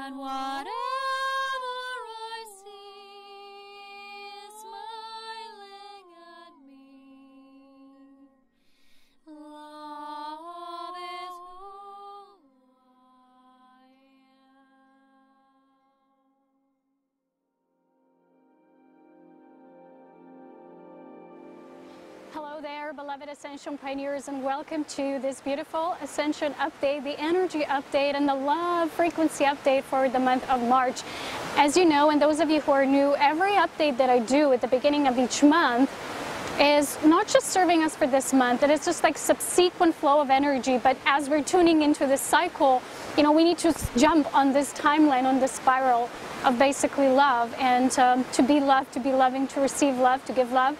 and whatever I see is smiling at me. Love is who I am. Hello there, beloved Ascension Pioneers, and welcome to this beautiful Ascension Update, the Energy Update, and the Love Frequency Update for the month of March. As you know, and those of you who are new, every update that I do at the beginning of each month is not just serving us for this month, it is just like subsequent flow of energy, but as we're tuning into this cycle, you know, we need to jump on this timeline, on this spiral of basically love, and to be loved, to be loving, to receive love, to give love.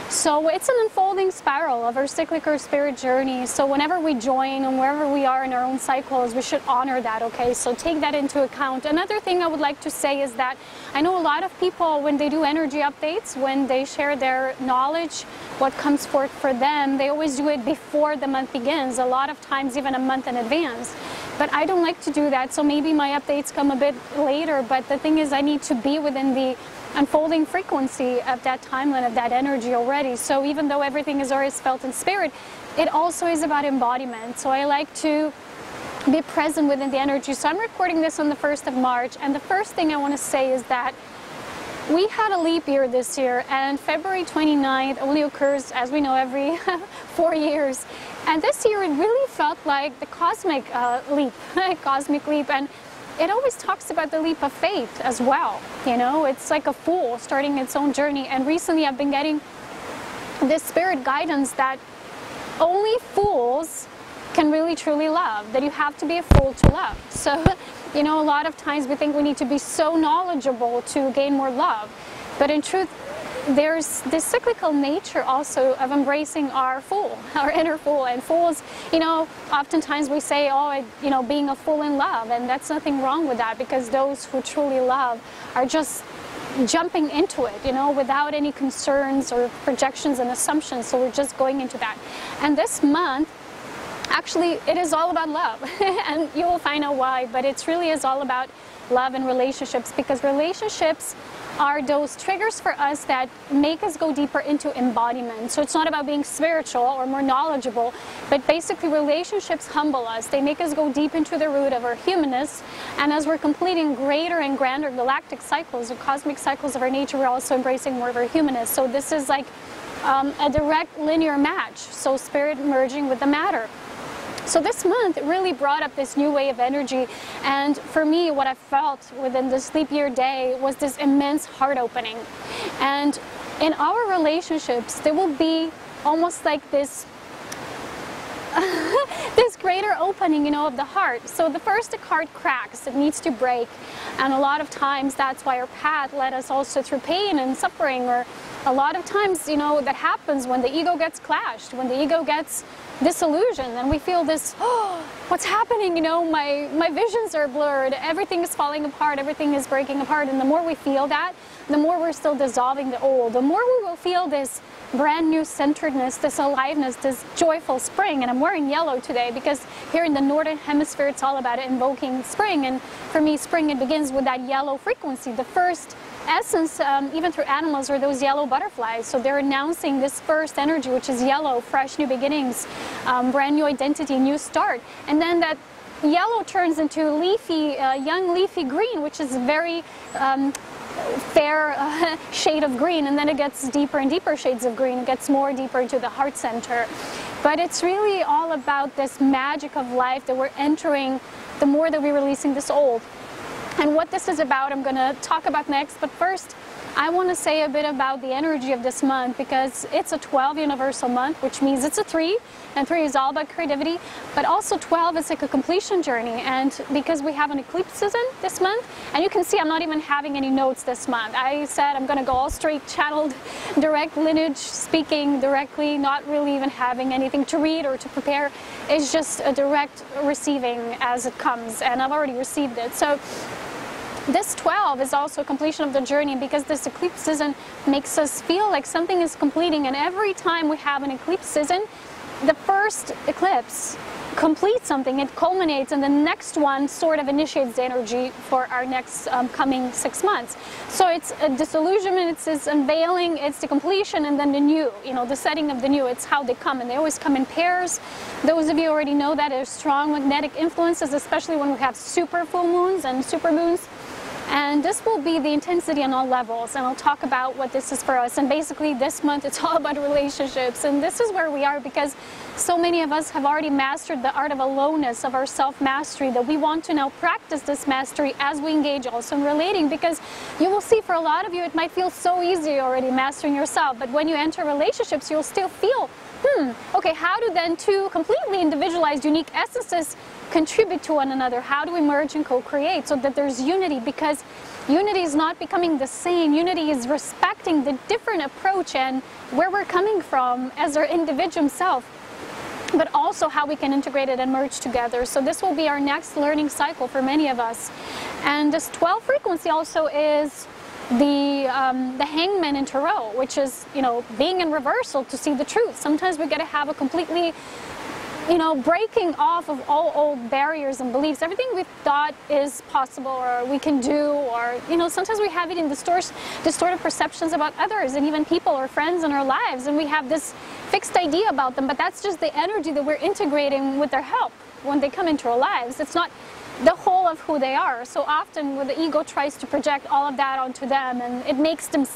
So it's an unfolding spiral of our cyclic or spirit journey. So whenever we join and wherever we are in our own cycles, we should honor that, okay? So take that into account. Another thing I would like to say is that I know a lot of people, when they do energy updates, when they share their knowledge, what comes forth for them, they always do it before the month begins, a lot of times even a month in advance. But I don't like to do that, so maybe my updates come a bit later, but the thing is I need to be within the unfolding frequency of that timeline, of that energy already. So even though everything is always felt in spirit, it also is about embodiment. So I like to be present within the energy. So I'm recording this on the 1st of March, and the first thing I want to say is that we had a leap year this year, and February 29th only occurs, as we know, every 4 years. And this year it really felt like the cosmic leap, cosmic leap. And it always talks about the leap of faith as well. You know, it's like a fool starting its own journey. And recently I've been getting this spirit guidance that only fools can really truly love, that you have to be a fool to love. So, you know, a lot of times we think we need to be so knowledgeable to gain more love. But in truth, there's this cyclical nature also of embracing our fool, our inner fool. And fools, you know, oftentimes we say, oh, you know, being a fool in love, and that's nothing wrong with that, because those who truly love are just jumping into it, you know, without any concerns or projections and assumptions. So we're just going into that. And this month, actually, it is all about love, and you will find out why, but it really is all about love and relationships, because relationships are those triggers for us that make us go deeper into embodiment. So it's not about being spiritual or more knowledgeable, but basically relationships humble us. They make us go deep into the root of our humanness, and as we're completing greater and grander galactic cycles or cosmic cycles of our nature, we're also embracing more of our humanness. So this is like a direct linear match, so spirit merging with the matter. So this month it really brought up this new way of energy, and for me what I felt within this leap year day was this immense heart opening. And in our relationships there will be almost like this this greater opening, you know, of the heart. So the first, the heart cracks, it needs to break, and a lot of times that's why our path led us also through pain and suffering, or a lot of times, you know, that happens when the ego gets clashed, when the ego gets disillusioned, and we feel this, oh, what's happening, you know, my visions are blurred, everything is falling apart, everything is breaking apart. And the more we feel that, the more we're still dissolving the old, the more we will feel this brand new centeredness, this aliveness, this joyful spring. And I'm wearing yellow today because here in the northern hemisphere it's all about invoking spring, and for me spring, it begins with that yellow frequency. The first essence, even through animals, are those yellow butterflies. So they're announcing this first energy, which is yellow, fresh new beginnings, brand new identity, new start. And then that yellow turns into leafy, young leafy green, which is very fair shade of green, and then it gets deeper and deeper shades of green. It gets more deeper into the heart center. But it's really all about this magic of life that we're entering the more that we're releasing this old. And what this is about, I'm going to talk about next. But first, I want to say a bit about the energy of this month, because it's a 12 universal month, which means it's a 3, and 3 is all about creativity, but also 12 is like a completion journey. And because we have an eclipse season this month, and you can see I'm not even having any notes this month. I said I'm going to go all straight channeled, direct lineage, speaking directly, not really even having anything to read or to prepare. It's just a direct receiving as it comes, and I've already received it. So this 12 is also completion of the journey, because this eclipse season makes us feel like something is completing. And every time we have an eclipse season, the first eclipse complete something, it culminates, and the next one sort of initiates the energy for our next coming 6 months. So it's a disillusionment, it's this unveiling, it's the completion, and then the new, the setting of the new. It's how they come, and they always come in pairs. Those of you already know that there's strong magnetic influences, especially when we have super full moons and super moons. And this will be the intensity on all levels, and I'll talk about what this is for us. And basically this month it's all about relationships, and this is where we are because so many of us have already mastered the art of aloneness, of our self-mastery, that we want to now practice this mastery as we engage also in relating, because you will see for a lot of you it might feel so easy already mastering yourself, but when you enter relationships you'll still feel, okay, how do then two completely individualized, unique essences contribute to one another? How do we merge and co-create so that there's unity? Because unity is not becoming the same. Unity is respecting the different approach and where we're coming from as our individual self, but also how we can integrate it and merge together. So this will be our next learning cycle for many of us. And this 12 frequency also is the hangman in tarot, which is, being in reversal to see the truth. Sometimes we got to have a completely breaking off of all old barriers and beliefs, everything we thought is possible or we can do, or, sometimes we have it in distorted perceptions about others and even people or friends in our lives, and we have this fixed idea about them, but that's just the energy that we're integrating with their help when they come into our lives. It's not the whole of who they are. So often when the ego tries to project all of that onto them, and it makes them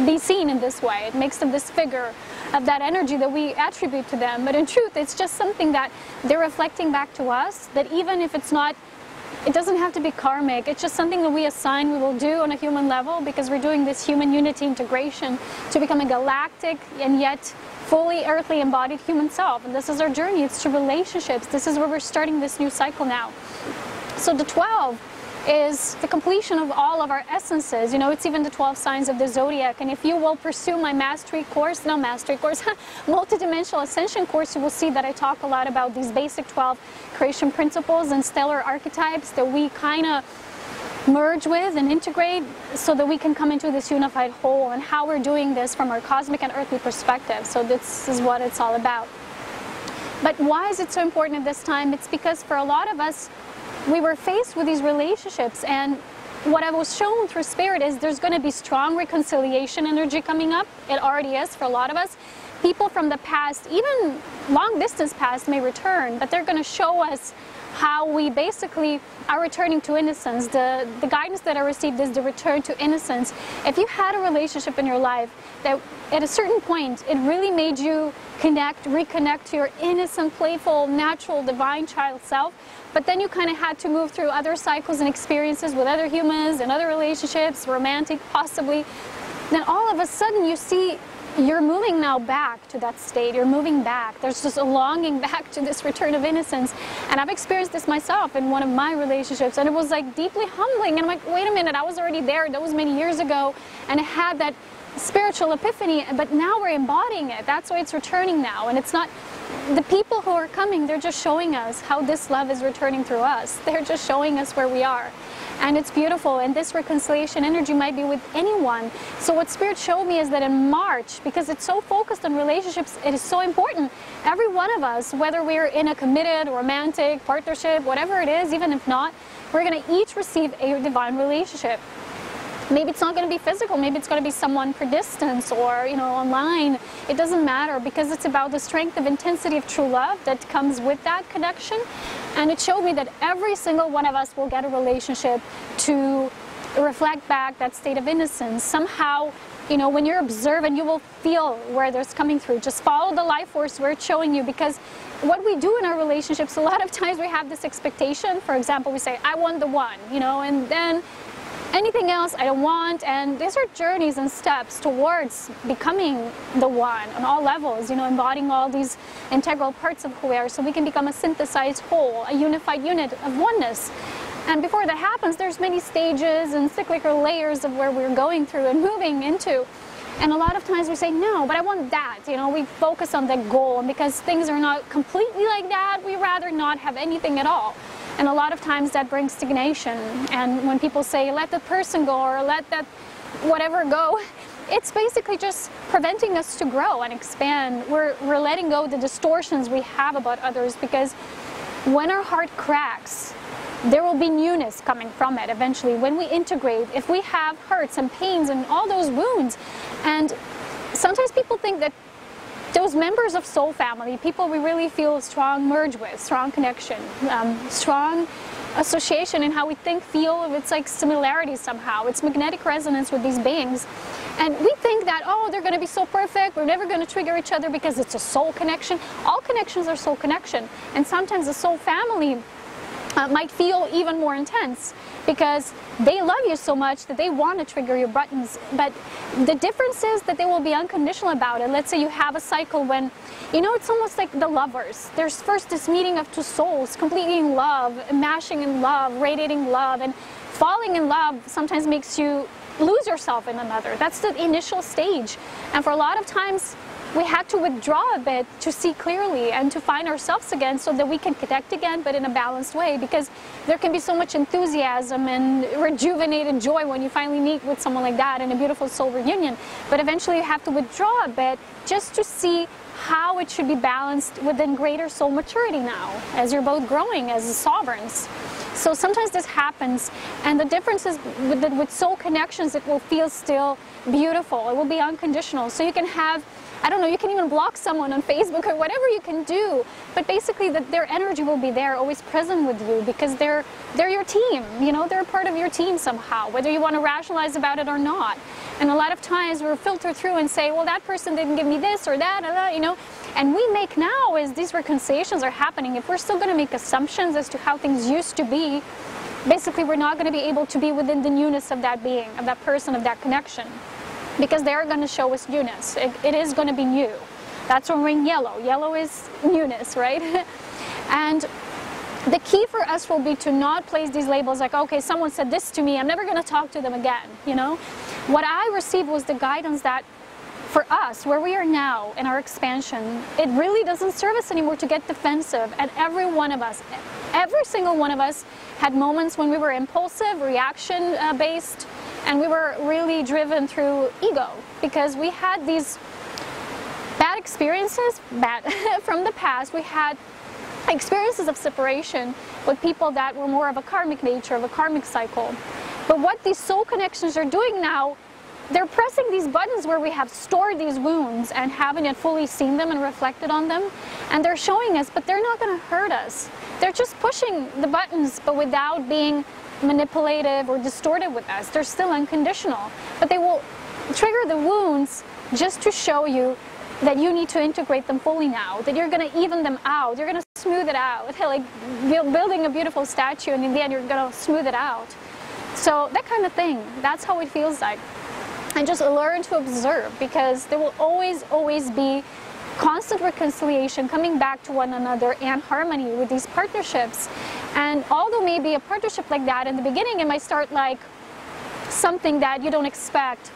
be seen in this way. It makes them this figure of that energy that we attribute to them. But in truth, it's just something that they're reflecting back to us, that even if it's not, it doesn't have to be karmic. It's just something that we assign we will do on a human level, because we're doing this human unity integration to become a galactic and yet fully earthly embodied human self. And this is our journey. It's to relationships. This is where we're starting this new cycle now. So the 12 is the completion of all of our essences. It's even the 12 signs of the zodiac. And if you will pursue my multidimensional ascension course, you will see that I talk a lot about these basic 12 creation principles and stellar archetypes that we kind of merge with and integrate so that we can come into this unified whole, and how we're doing this from our cosmic and earthly perspective. So this is what it's all about. But why is it so important at this time? It's because for a lot of us, we were faced with these relationships, and what I was shown through Spirit is there's going to be strong reconciliation energy coming up. It already is for a lot of us. People from the past, even long distance past, may return, but they're going to show us how we basically are returning to innocence. The guidance that I received is the return to innocence. If you had a relationship in your life that at a certain point it really made you reconnect to your innocent, playful, natural, divine child self, but then you kind of had to move through other cycles and experiences with other humans and other relationships, romantic possibly, then all of a sudden you see you're moving now back to that state. You're moving back. There's just a longing back to this return of innocence. And I've experienced this myself in one of my relationships, and it was like deeply humbling. And I'm like, wait a minute, I was already there. That was many years ago, and I had that spiritual epiphany, but now we're embodying it. That's why it's returning now. And it's not the people who are coming, they're just showing us how this love is returning through us. They're just showing us where we are. And it's beautiful, and this reconciliation energy might be with anyone. So what Spirit showed me is that in March, because it's so focused on relationships, it is so important. Every one of us, whether we're in a committed, romantic, partnership, whatever it is, even if not, we're going to each receive a divine relationship. Maybe it's not going to be physical, maybe it's going to be someone for distance or, online. It doesn't matter, because it's about the strength of intensity of true love that comes with that connection. And it showed me that every single one of us will get a relationship to reflect back that state of innocence. Somehow, when you're observant, you will feel where there's coming through. Just follow the life force where it's showing you, because what we do in our relationships, a lot of times we have this expectation. For example, we say, I want the one, and then anything else I don't want. And these are journeys and steps towards becoming the one on all levels, embodying all these integral parts of who we are, so we can become a synthesized whole, a unified unit of oneness. And before that happens, there's many stages and cyclical layers of where we're going through and moving into. And a lot of times we say, no, but I want that. We focus on that goal, and because things are not completely like that, we rather not have anything at all. And a lot of times that brings stagnation. And when people say, let the person go, or let that whatever go, it's basically just preventing us to grow and expand. We're letting go of the distortions we have about others, because when our heart cracks, there will be newness coming from it eventually. When we integrate, if we have hurts and pains and all those wounds, and sometimes people think that those members of soul family, people we really feel a strong merge with, strong connection, strong association in how we think, feel, it's like similarities somehow. It's magnetic resonance with these beings. And we think that, oh, they're going to be so perfect, we're never going to trigger each other because it's a soul connection. All connections are soul connection. And sometimes the soul family might feel even more intense because they love you so much that they want to trigger your buttons. But the difference is that they will be unconditional about it. Let's say you have a cycle when, you know, it's almost like the lovers. There's first this meeting of two souls, completely in love, mashing in love, radiating love, and falling in love sometimes makes you lose yourself in another. That's the initial stage. And for a lot of times, we had to withdraw a bit to see clearly and to find ourselves again so that we can connect again, but in a balanced way, because there can be so much enthusiasm and rejuvenated joy when you finally meet with someone like that in a beautiful soul reunion. But eventually you have to withdraw a bit just to see how it should be balanced within greater soul maturity now, as you're both growing as sovereigns. So sometimes this happens, and the difference is with soul connections, it will feel still beautiful. It will be unconditional. So you can have, I don't know, you can even block someone on Facebook or whatever you can do, but basically their energy will be there, always present with you, because they're your team, you know, they're a part of your team somehow, whether you want to rationalize about it or not. And a lot of times we'll filter through and say, well, that person didn't give me this or that, you know, and we make now, as these reconciliations are happening, if we're still going to make assumptions as to how things used to be, basically we're not going to be able to be within the newness of that being, of that person, of that connection. Because they are going to show us newness. It is going to be new. That's when we're in yellow. Yellow is newness, right? And the key for us will be to not place these labels like, okay, someone said this to me, I'm never going to talk to them again, you know? What I received was the guidance that for us, where we are now in our expansion, it really doesn't serve us anymore to get defensive. And every one of us, every single one of us had moments when we were impulsive, reaction-based, and we were really driven through ego because we had these bad experiences from the past. We had experiences of separation with people that were more of a karmic nature, of a karmic cycle. But what these soul connections are doing now, they're pressing these buttons where we have stored these wounds and haven't yet fully seen them and reflected on them. And they're showing us, but they're not going to hurt us. They're just pushing the buttons, but without being manipulative or distorted with us. They're still unconditional. But they will trigger the wounds just to show you that you need to integrate them fully now, that you're going to even them out, you're going to smooth it out, like building a beautiful statue and in the end you're going to smooth it out. So that kind of thing, that's how it feels like. And just learn to observe, because there will always be constant reconciliation, coming back to one another, and harmony with these partnerships. And although maybe a partnership like that in the beginning, it might start like something that you don't expect,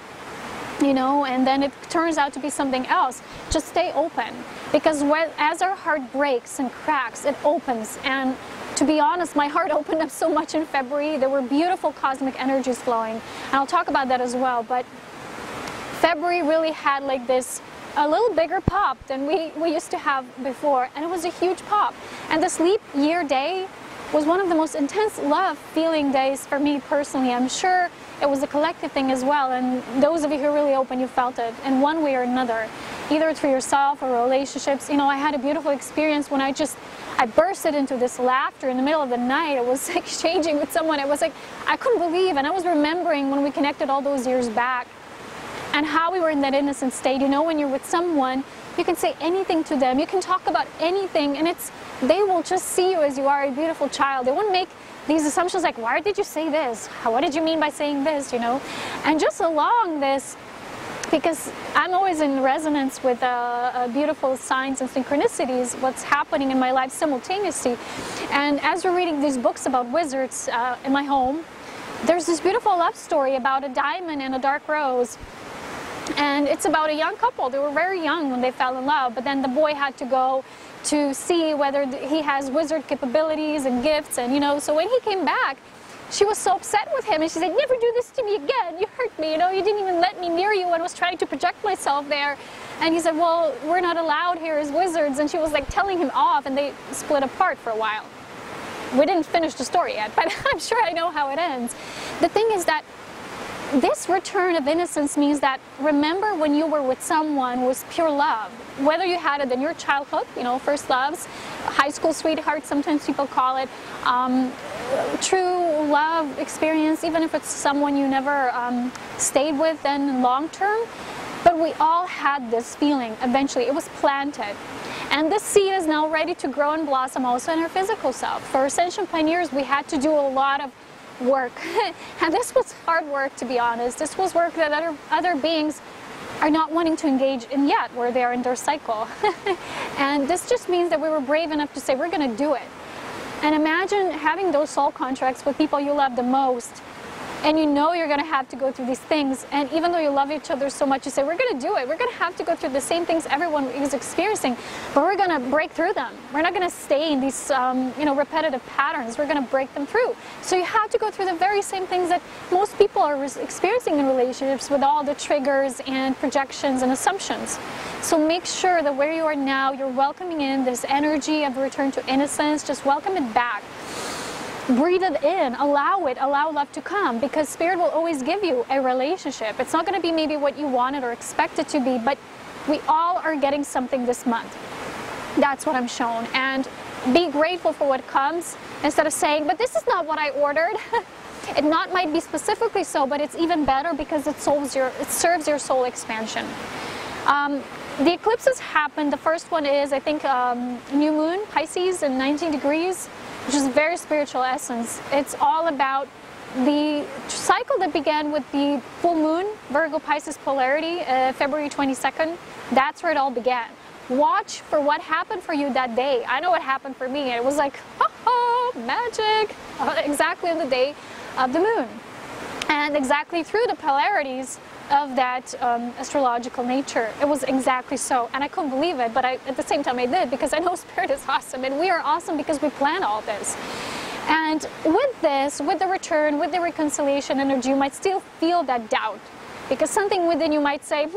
you know, and then it turns out to be something else. Just stay open, because as our heart breaks and cracks, it opens. And to be honest, my heart opened up so much in February. There were beautiful cosmic energies flowing, and I'll talk about that as well. But February really had like this a little bigger pop than we used to have before, and it was a huge pop. And this leap year day was one of the most intense love feeling days for me personally. I'm sure it was a collective thing as well, and those of you who are really open, you felt it in one way or another, either through yourself or relationships. You know, I had a beautiful experience when I bursted into this laughter in the middle of the night. I was exchanging with someone. It was like, I couldn't believe, and I was remembering when we connected all those years back and how we were in that innocent state. You know, when you're with someone, you can say anything to them, you can talk about anything, and they will just see you as you are, a beautiful child. They won't make these assumptions like, why did you say this? What did you mean by saying this, you know? And just along this, because I'm always in resonance with beautiful signs and synchronicities, what's happening in my life simultaneously. And as we're reading these books about wizards in my home, there's this beautiful love story about a diamond and a dark rose. And it's about a young couple. They were very young when they fell in love, but then the boy had to go to see whether he has wizard capabilities and gifts, and you know, so when he came back, she was so upset with him, and she said, never do this to me again, you hurt me, you know, you didn't even let me near you, and was trying to project myself there. And he said, well, we're not allowed here as wizards, and she was like telling him off, and they split apart for a while. We didn't finish the story yet, but I'm sure I know how it ends. The thing is that this return of innocence means that remember when you were with someone with pure love, whether you had it in your childhood, you know, first loves, high school sweetheart, sometimes people call it, true love experience, even if it's someone you never stayed with in long term. But we all had this feeling eventually. It was planted. And this seed is now ready to grow and blossom also in our physical self. For Ascension Pioneers, we had to do a lot of work. And this was hard work, to be honest. This was work that other beings are not wanting to engage in yet, where they are in their cycle. And this just means that we were brave enough to say, we're going to do it. And imagine having those soul contracts with people you love the most, and you know you're going to have to go through these things, and even though you love each other so much, you say, we're going to do it. We're going to have to go through the same things everyone is experiencing, but we're going to break through them. We're not going to stay in these repetitive patterns. We're going to break them through. So you have to go through the very same things that most people are experiencing in relationships, with all the triggers and projections and assumptions. So make sure that where you are now, you're welcoming in this energy of return to innocence. Just welcome it back. Breathe it in, allow love to come, because Spirit will always give you a relationship. It's not going to be maybe what you wanted or expected to be, but we all are getting something this month. That's what I'm shown. And be grateful for what comes, instead of saying, but this is not what I ordered. It might be specifically so, but it's even better because it serves your soul expansion. The eclipses happen. The first one is, I think, new moon, Pisces, in 19 degrees. Which is a very spiritual essence. It's all about the cycle that began with the full moon, Virgo Pisces polarity, February 22nd. That's where it all began. Watch for what happened for you that day. I know what happened for me. It was like, magic, exactly on the day of the moon. And exactly through the polarities of that astrological nature. It was exactly so. And I couldn't believe it, but at the same time I did, because I know Spirit is awesome, and we are awesome because we plan all this. And with this, with the return, with the reconciliation energy, you might still feel that doubt, because something within you might say,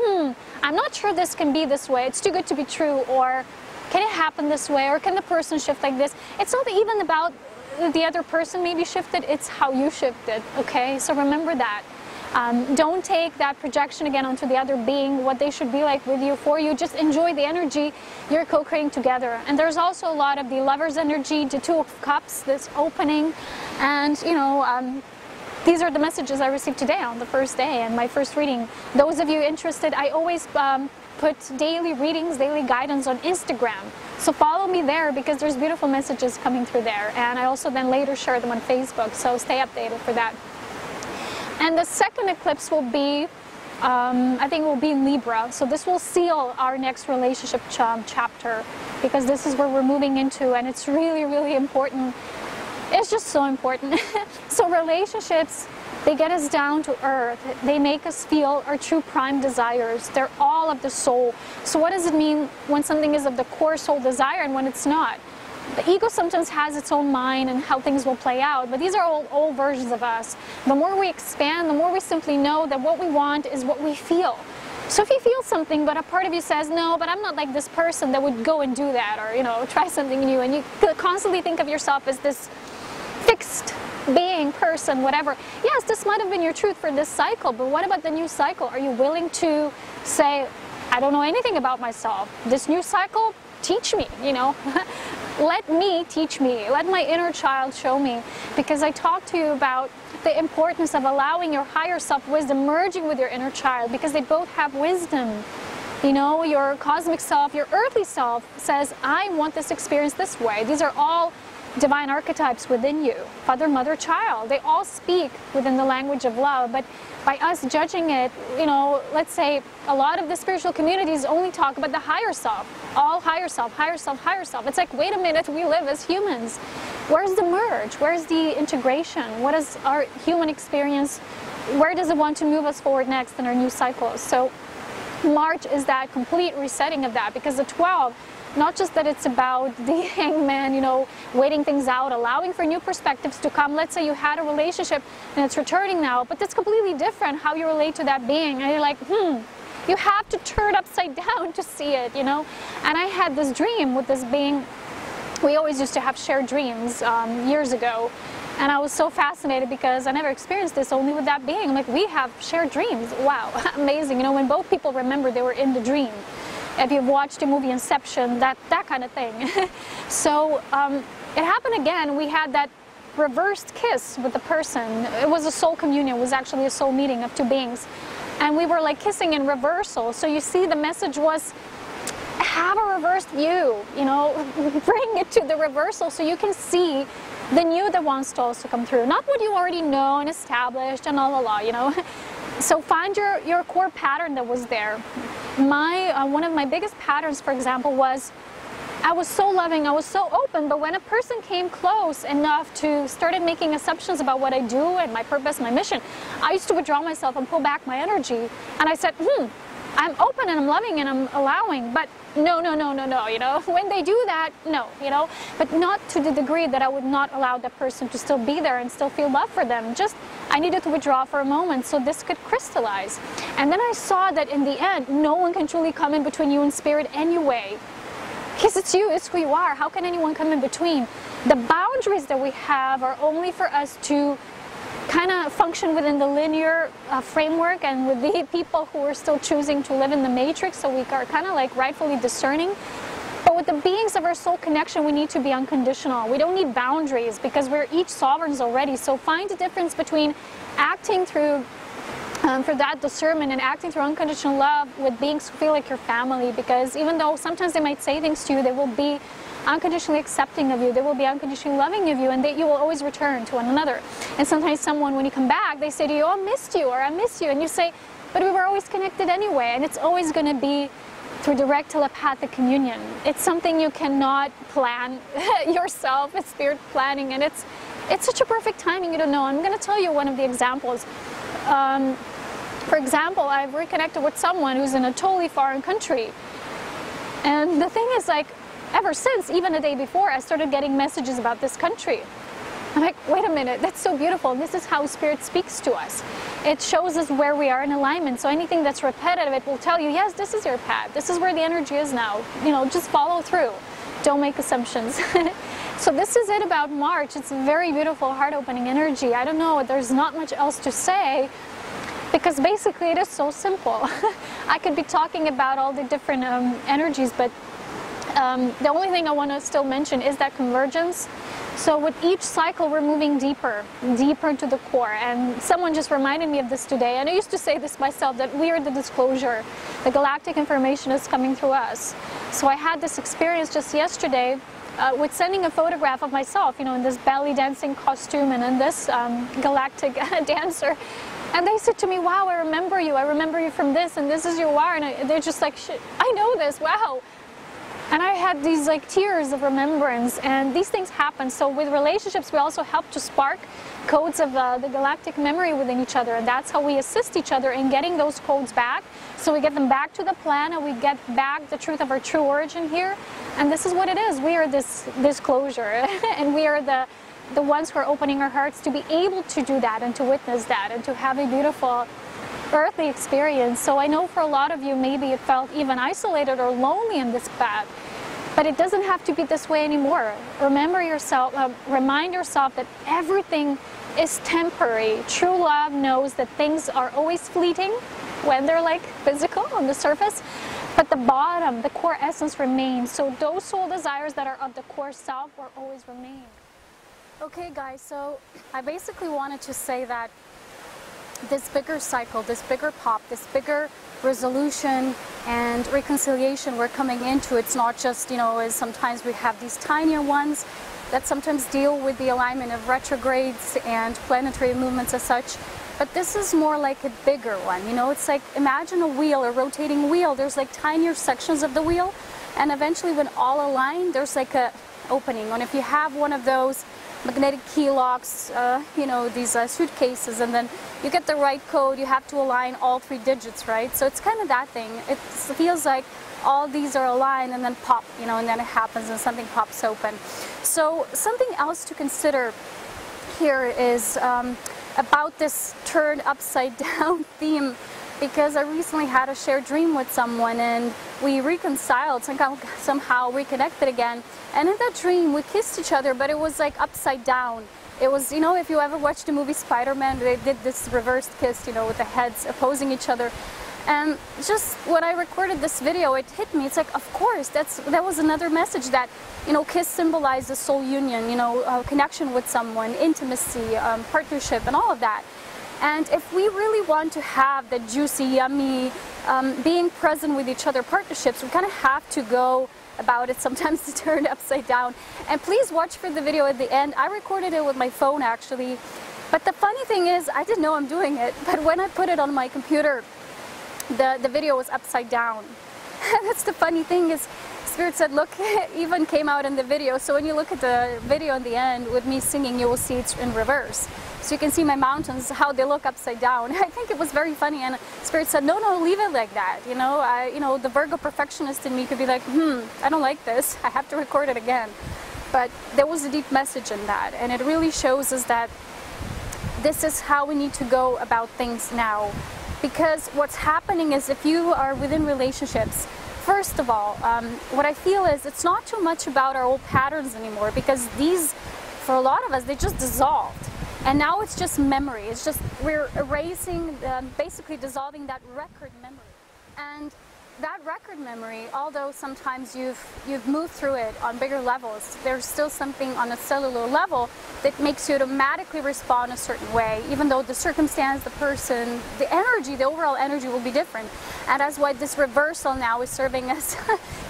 I'm not sure this can be this way, it's too good to be true, or can it happen this way, or can the person shift like this? It's not even about the other person maybe shifted, it's how you shifted, okay? So remember that. Don't take that projection again onto the other being, what they should be like with you, for you. Just enjoy the energy you're co-creating together. And there's also a lot of the Lover's energy, the Two of Cups, this opening. And, these are the messages I received today on the first day and my first reading. Those of you interested, I always put daily readings, daily guidance on Instagram. So follow me there, because there's beautiful messages coming through there. And I also then later share them on Facebook, so stay updated for that. And the second eclipse will be, I think it will be in Libra. So this will seal our next relationship chapter, because this is where we're moving into, and it's really, really important. It's just so important. So relationships, they get us down to earth. They make us feel our true prime desires. They're all of the soul. So what does it mean when something is of the core soul desire and when it's not? The ego sometimes has its own mind and how things will play out, but these are all old versions of us. The more we expand, the more we simply know that what we want is what we feel. So if you feel something, but a part of you says, no, but I'm not like this person that would go and do that, or, try something new, and you constantly think of yourself as this fixed being, person, whatever. Yes, this might have been your truth for this cycle, but what about the new cycle? Are you willing to say, I don't know anything about myself. This new cycle, teach me, Let me teach me. Let my inner child show me. Because I talked to you about the importance of allowing your higher self wisdom merging with your inner child, because they both have wisdom. Your cosmic self, your earthly self says, I want this experience this way. These are all divine archetypes within you. Father, mother, child. They all speak within the language of love. But by us judging it, let's say a lot of the spiritual communities only talk about the higher self. All higher self, higher self, higher self. It's like, wait a minute, we live as humans. Where's the merge? Where's the integration? What is our human experience? Where does it want to move us forward next in our new cycles? So March is that complete resetting of that, because the 12, not just that it's about the hangman, you know, waiting things out, allowing for new perspectives to come. Let's say you had a relationship and it's returning now, but that's completely different how you relate to that being. And you're like, you have to turn upside down to see it, you know. And I had this dream with this being. We always used to have shared dreams years ago. And I was so fascinated because I never experienced this, only with that being. Like, we have shared dreams. Wow, amazing. You know, when both people remember they were in the dream. If you've watched the movie Inception, that kind of thing. So it happened again. We had that reversed kiss with the person. It was a soul communion. It was actually a soul meeting of two beings. And we were like kissing in reversal. So you see, the message was, have a reversed view, you know, bring it to the reversal so you can see the new that wants to also come through. Not what you already know and established and la, you know. So find your core pattern that was there. One of my biggest patterns, for example, was I was so loving, I was so open, but when a person came close enough to started making assumptions about what I do and my purpose, my mission, I used to withdraw myself and pull back my energy. And I said, I'm open and I'm loving and I'm allowing, but no, you know, when they do that, no, you know, but not to the degree that I would not allow that person to still be there and still feel love for them. Just, I needed to withdraw for a moment so this could crystallize. And then I saw that in the end, no one can truly come in between you and spirit anyway. Because it's you, it's who you are. How can anyone come in between? The boundaries that we have are only for us to kind of function within the linear framework, and with the people who are still choosing to live in the matrix, so we are kind of like rightfully discerning. But with the beings of our soul connection, we need to be unconditional. We don't need boundaries because we're each sovereigns already. So find the difference between acting through for that discernment and acting through unconditional love with beings who feel like your family, because even though sometimes they might say things to you, they will be unconditionally accepting of you, they will be unconditionally loving of you, and that you will always return to one another. And sometimes someone, when you come back, they say to you, oh, I missed you, or I miss you, and you say, but we were always connected anyway. And it's always going to be through direct telepathic communion. It's something you cannot plan yourself. It's spirit planning, and it's such a perfect timing, you don't know. I'm going to tell you one of the examples. For example, I've reconnected with someone who's in a totally foreign country, and the thing is, like, ever since, even the day before, I started getting messages about this country. I'm like, wait a minute, that's so beautiful. This is how Spirit speaks to us. It shows us where we are in alignment. So anything that's repetitive, it will tell you, yes, this is your path. This is where the energy is now. You know, just follow through. Don't make assumptions. So this is it about March. It's a very beautiful, heart-opening energy. I don't know, there's not much else to say, because basically it is so simple. I could be talking about all the different energies, but the only thing I want to still mention is that convergence. So with each cycle, we're moving deeper into the core. And someone just reminded me of this today. And I used to say this myself, that we are the disclosure. The galactic information is coming through us. So I had this experience just yesterday with sending a photograph of myself, you know, in this belly dancing costume and in this galactic dancer. And they said to me, wow, I remember you from this, and this is who you are. And they're just like, shit, I know this, wow. And I had these like tears of remembrance, and these things happen. So with relationships, we also help to spark codes of the galactic memory within each other, and that's how we assist each other in getting those codes back. So we get them back to the planet, we get back the truth of our true origin here, and this is what it is. We are this closure, and we are the ones who are opening our hearts to be able to do that and to witness that and to have a beautiful earthly experience. So I know for a lot of you, maybe it felt even isolated or lonely in this path, but it doesn't have to be this way anymore. Remember yourself, remind yourself that everything is temporary. True love knows that things are always fleeting when they're like physical on the surface, but the bottom, the core essence remains. So those soul desires that are of the core self will always remain. Okay guys, so I basically wanted to say that this bigger cycle, this bigger pop, this bigger resolution and reconciliation we're coming into, it's not just, you know, as sometimes we have these tinier ones that sometimes deal with the alignment of retrogrades and planetary movements as such, but this is more like a bigger one. You know, it's like, imagine a wheel, a rotating wheel. There's like tinier sections of the wheel, and eventually when all align, there's like a opening. And if you have one of those magnetic key locks, you know, these suitcases, and then you get the right code, you have to align all 3 digits, right? So it's kind of that thing. It feels like all these are aligned, and then pop, and then it happens and something pops open. So something else to consider here is about this turned upside down theme, because I recently had a shared dream with someone and we reconciled, somehow reconnected again. And in that dream we kissed each other, but it was like upside down. It was, if you ever watched the movie Spider-Man, they did this reversed kiss, with the heads opposing each other. And just when I recorded this video, it hit me. It's like, of course, that was another message that, kiss symbolizes soul union, connection with someone, intimacy, partnership, and all of that. And if we really want to have the juicy, yummy, being present with each other partnerships, we kind of have to go about it sometimes turned upside down. And please watch for the video at the end. I recorded it with my phone actually. But the funny thing is, I didn't know I'm doing it, but when I put it on my computer, the video was upside down. That's the funny thing is, Spirit said, look, it even came out in the video. So when you look at the video in the end with me singing, you will see it's in reverse. So you can see my mountains, how they look upside down. I think it was very funny, and Spirit said, no, leave it like that. The Virgo perfectionist in me could be like, I don't like this. I have to record it again. But there was a deep message in that, and it really shows us that this is how we need to go about things now. Because what's happening is, if you are within relationships, first of all, what I feel is it's not too much about our old patterns anymore, because these, for a lot of us, they just dissolved. And now it's just memory. It's just, we're erasing, basically dissolving that record memory. And that record memory, although sometimes you've moved through it on bigger levels, there's still something on a cellular level that makes you automatically respond a certain way, even though the circumstance, the person, the energy, the overall energy will be different. And that's why this reversal now is serving us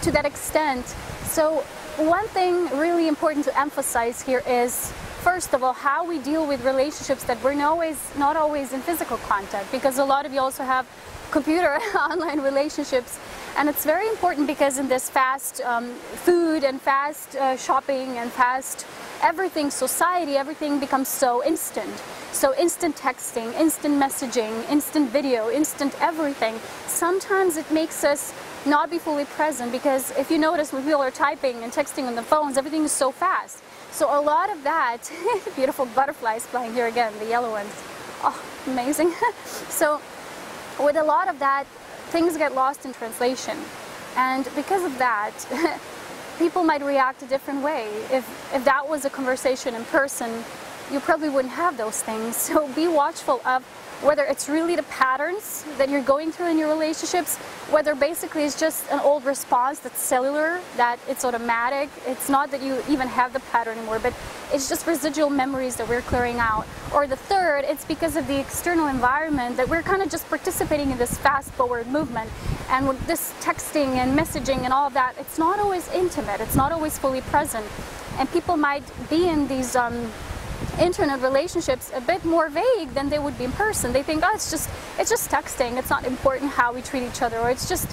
to that extent. So one thing really important to emphasize here is, first of all, how we deal with relationships that we're not always in physical contact, because a lot of you also have computer online relationships, and it's very important because in this fast food and fast shopping and fast everything society, everything becomes so instant. So instant texting, instant messaging, instant video, instant everything. Sometimes it makes us not be fully present, because if you notice when people are typing and texting on the phones, everything is so fast. So a lot of that, beautiful butterflies flying here again, the yellow ones. Oh, amazing. So with a lot of that, things get lost in translation. And because of that, people might react a different way. If that was a conversation in person, you probably wouldn't have those things. So be watchful of whether it's really the patterns that you're going through in your relationships, whether basically it's just an old response that's cellular, that it's automatic. It's not that you even have the pattern anymore, but it's just residual memories that we're clearing out. Or the third, it's because of the external environment that we're kind of just participating in this fast forward movement. And with this texting and messaging and all of that, it's not always intimate, it's not always fully present. And people might be in these internet relationships a bit more vague than they would be in person. They think, oh, it's just texting, it's not important how we treat each other, or it's just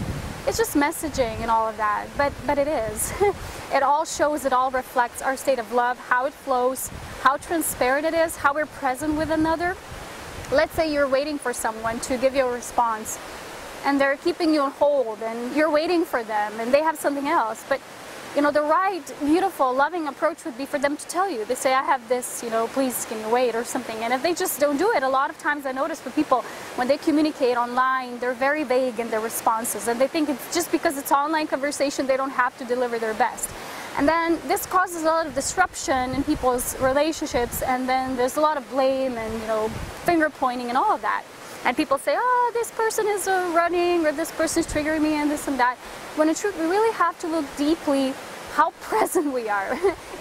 messaging and all of that. But it is. It all shows, it all reflects our state of love, how it flows, how transparent it is, how we're present with another. Let's say you're waiting for someone to give you a response, and they're keeping you on hold, and you're waiting for them, and they have something else. But the right, beautiful, loving approach would be for them to tell you. They say, I have this, please can you wait, or something. And if they just don't do it, a lot of times I notice for people, when they communicate online, they're very vague in their responses. And they think it's just because it's online conversation, they don't have to deliver their best. And then this causes a lot of disruption in people's relationships. And then there's a lot of blame and, finger pointing and all of that. And people say, oh, this person is running, or this person is triggering me, and this and that. When in truth, we really have to look deeply how present we are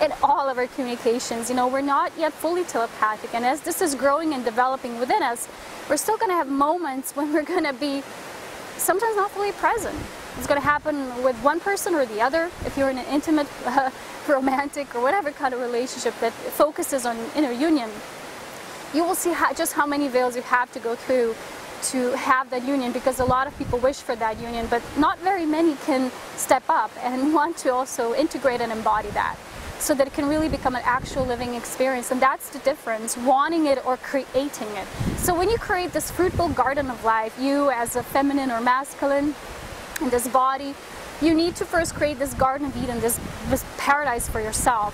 in all of our communications. We're not yet fully telepathic, and as this is growing and developing within us, we're still going to have moments when we're going to be sometimes not fully present. It's going to happen with one person or the other. If you're in an intimate, romantic, or whatever kind of relationship that focuses on inner union, you will see just how many veils you have to go through to have that union, because a lot of people wish for that union, but not very many can step up and want to also integrate and embody that, so that it can really become an actual living experience. And that's the difference, wanting it or creating it. So when you create this fruitful garden of life, you as a feminine or masculine in this body, you need to first create this Garden of Eden, this paradise for yourself,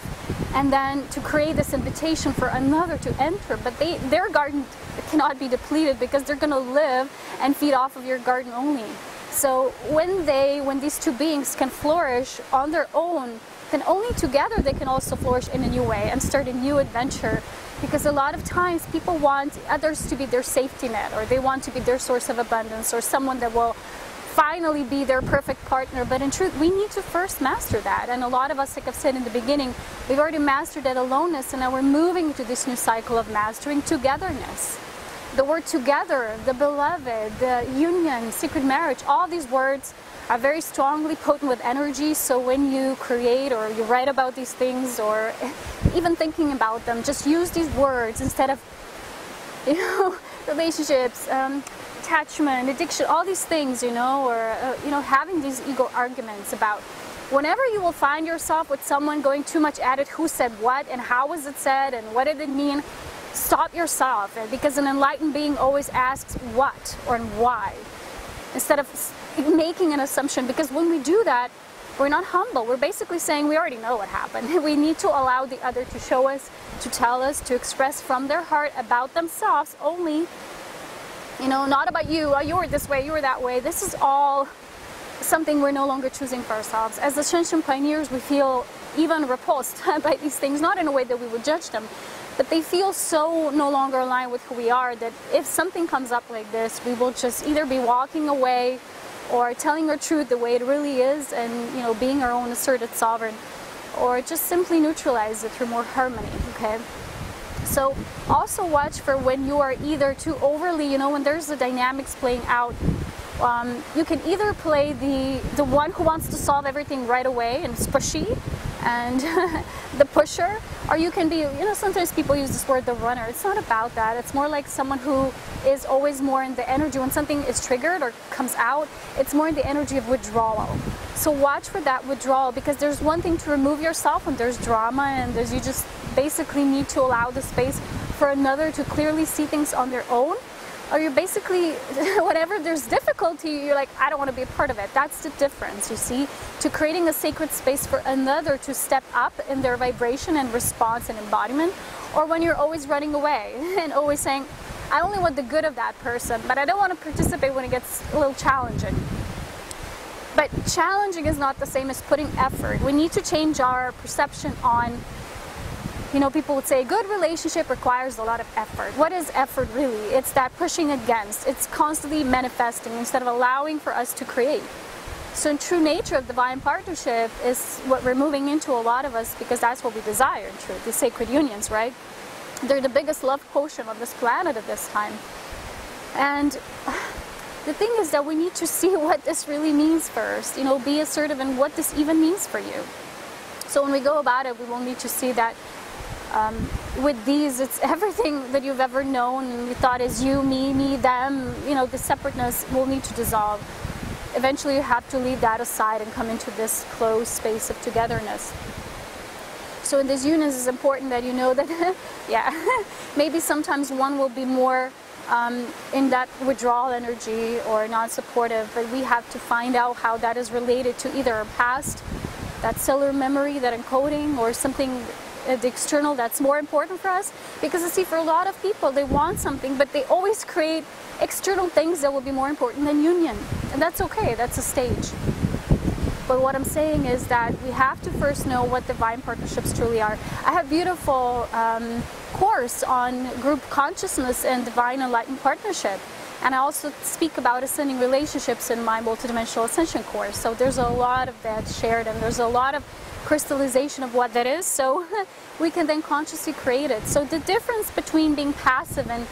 and then to create this invitation for another to enter. But their garden cannot be depleted because they're going to live and feed off of your garden only. So when these two beings can flourish on their own, then only together they can also flourish in a new way and start a new adventure. Because a lot of times people want others to be their safety net, or they want to be their source of abundance, or someone that will finally be their perfect partner. But in truth, we need to first master that. And a lot of us, like I've said in the beginning, we've already mastered that aloneness, and now we're moving into this new cycle of mastering togetherness. The word together, the beloved, the union, secret marriage, all these words are very strongly potent with energy. So when you create or you write about these things, or even thinking about them, just use these words instead of, relationships, attachment, addiction, all these things, or having these ego arguments about. Whenever you will find yourself with someone going too much at it, who said what and how was it said and what did it mean, stop yourself, because an enlightened being always asks what or why, instead of making an assumption. Because when we do that, we're not humble. We're basically saying we already know what happened. We need to allow the other to show us, to tell us, to express from their heart about themselves only, not about you. Oh, you were this way, you were that way. This is all something we're no longer choosing for ourselves. As Ascension pioneers, we feel even repulsed by these things, not in a way that we would judge them, but they feel so no longer aligned with who we are that if something comes up like this, we will just either be walking away or telling our truth the way it really is and, being our own asserted sovereign, or just simply neutralize it through more harmony, okay? So also watch for when you are either too overly, when there's the dynamics playing out, you can either play the one who wants to solve everything right away and is pushy and the pusher, or you can be, sometimes people use this word, the runner. It's not about that. It's more like someone who is always more in the energy when something is triggered or comes out. It's more in the energy of withdrawal. So watch for that withdrawal, because there's one thing to remove yourself when there's drama and you just basically need to allow the space for another to clearly see things on their own. Or you're basically, whenever there's difficulty, you're like, I don't want to be a part of it. That's the difference, you see, to creating a sacred space for another to step up in their vibration and response and embodiment. Or when you're always running away and always saying, I only want the good of that person, but I don't want to participate when it gets a little challenging. But challenging is not the same as putting effort. We need to change our perception on, people would say a good relationship requires a lot of effort. What is effort really? It's that pushing against. It's constantly manifesting instead of allowing for us to create. So in true nature of divine partnership is what we're moving into, a lot of us, because that's what we desire in truth, the sacred unions, right? They're the biggest love quotient on this planet at this time. And the thing is that we need to see what this really means first, be assertive in what this even means for you. So when we go about it, we will need to see that with these, it's everything that you've ever known and you thought is you, me, them, the separateness will need to dissolve. Eventually you have to leave that aside and come into this closed space of togetherness. So in these unions, it's important that you know that, maybe sometimes one will be more in that withdrawal energy or non-supportive, but we have to find out how that is related to either our past, that cellular memory, that encoding, or something the external that's more important for us. Because you see, for a lot of people, they want something, but they always create external things that will be more important than union. And that's okay, that's a stage. But what I'm saying is that we have to first know what divine partnerships truly are. I have a beautiful course on group consciousness and divine enlightened partnership. And I also speak about ascending relationships in my multidimensional ascension course. So there's a lot of that shared, and there's a lot of crystallization of what that is, so we can then consciously create it. So the difference between being passive and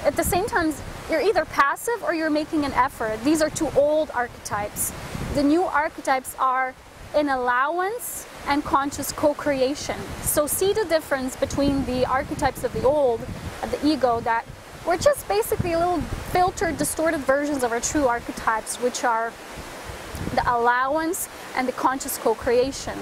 at the same time, you're either passive or you're making an effort. These are two old archetypes. The new archetypes are in allowance and conscious co-creation. So see the difference between the archetypes of the old, of the ego, that were just basically a little filtered, distorted versions of our true archetypes, which are the allowance and the conscious co-creation.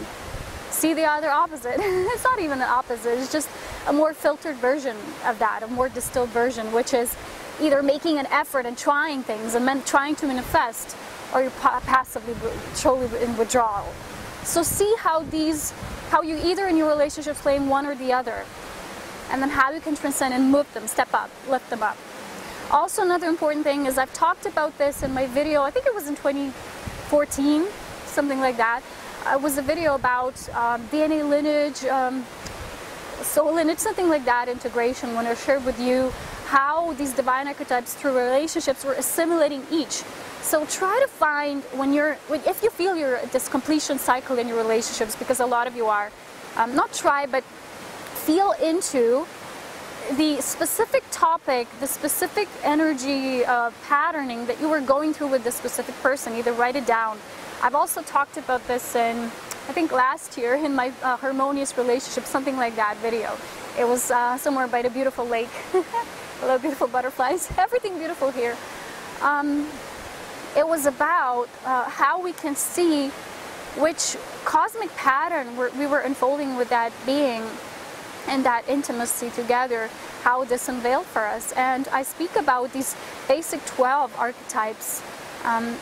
See the other opposite? It's not even the opposite, it's just a more filtered version of that, a more distilled version, which is either making an effort and trying things and trying to manifest, or you're passively, totally in withdrawal. So see how you either in your relationships playing one or the other, and then how you can transcend and move them, step up, lift them up. Also, another important thing is I've talked about this in my video, I think it was in 2014, something like that. It was a video about DNA lineage, soul lineage, something like that, integration, when I shared with you how these divine archetypes through relationships were assimilating each. So try to find if you feel you're at this completion cycle in your relationships, because a lot of you are, not try, but feel into the specific topic, the specific energy patterning that you were going through with this specific person. Either write it down. I've also talked about this in, I think last year, in my harmonious relationship, something like that video. It was somewhere by the beautiful lake. Hello, beautiful butterflies. Everything beautiful here. It was about how we can see which cosmic pattern we were unfolding with that being and that intimacy together, how this unveiled for us. And I speak about these basic 12 archetypes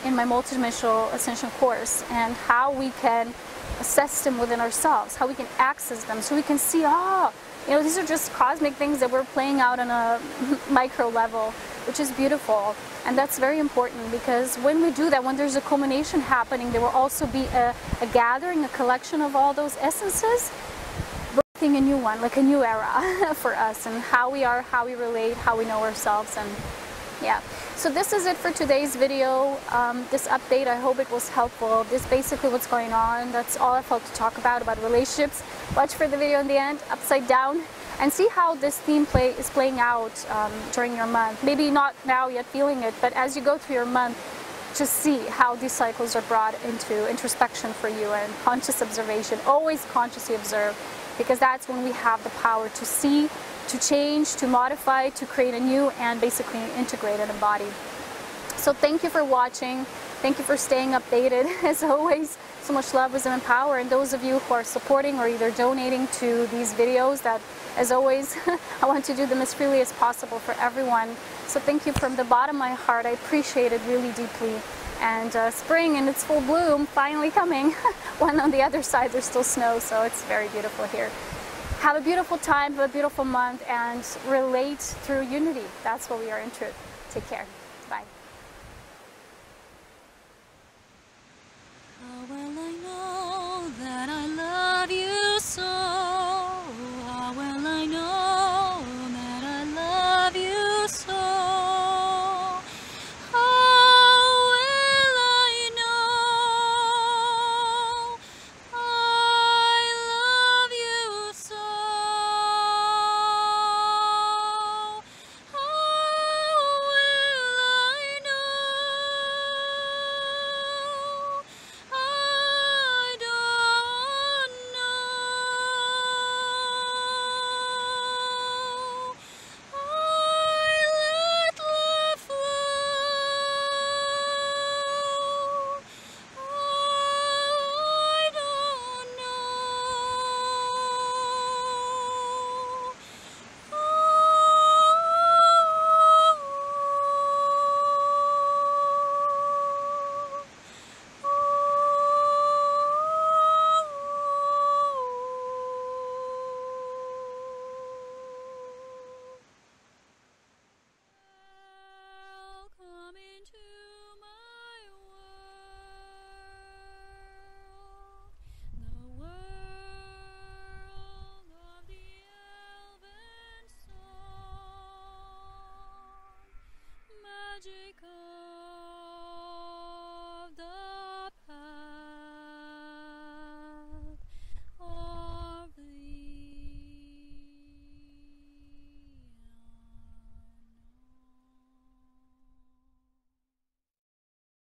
in my multidimensional ascension course, and how we can assess them within ourselves, how we can access them, so we can see, these are just cosmic things that we're playing out on a micro level, which is beautiful. And that's very important, because when we do that, when there's a culmination happening, there will also be a gathering, a collection of all those essences, birthing a new one, like a new era for us, and how we are, how we relate, how we know ourselves. And yeah, so this is it for today's video, this update. I hope it was helpful. This is basically what's going on. That's all I felt to talk about relationships. Watch for the video in the end, upside down, and see how this theme is playing out during your month. Maybe not now yet feeling it, but as you go through your month, just see how these cycles are brought into introspection for you and conscious observation. Always consciously observe, because that's when we have the power to see, to change, to modify, to create a new, and basically integrate and embody. So thank you for watching. Thank you for staying updated. As always, so much love, wisdom, and power. And those of you who are supporting or either donating to these videos, that, as always, I want to do them as freely as possible for everyone. So thank you from the bottom of my heart. I appreciate it really deeply. And spring in its full bloom, finally coming. When on the other side there's still snow, so it's very beautiful here. Have a beautiful time, have a beautiful month, and relate through unity. That's what we are into. Take care. Bye. How will I know that I love you so? How will I know that I love you so? How will I know I love you so? How will I know? I don't know. I let love flow. I don't Come into my world, the world of the elven song, magical.